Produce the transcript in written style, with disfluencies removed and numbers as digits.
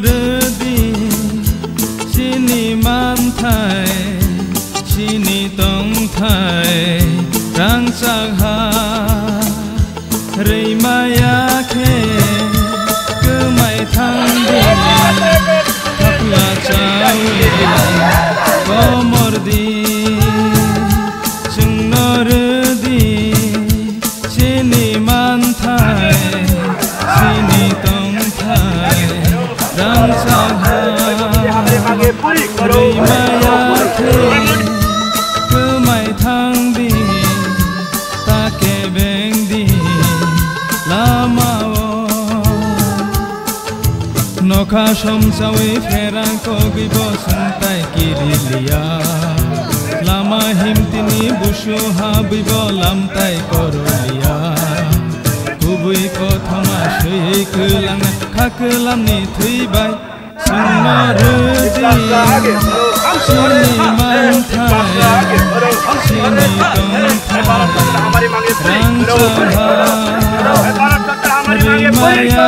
redi sini manthai sini tong thai rang sakha rei maya khe cứ mày thăng đi thắp là trao có mor đi chừng nó redi sini manthai sini tong thai rang sakha rei maya khe cứ mày thăng đi ta kể bên đi la mao nokha som sawi pherang ko gibo santai kirilia lama himtini bushu habibo lamtai korolia kubui kothama sui kulang khaklam ni thuibai sunna rudi sini manthai sini tongthai rang saha rimaya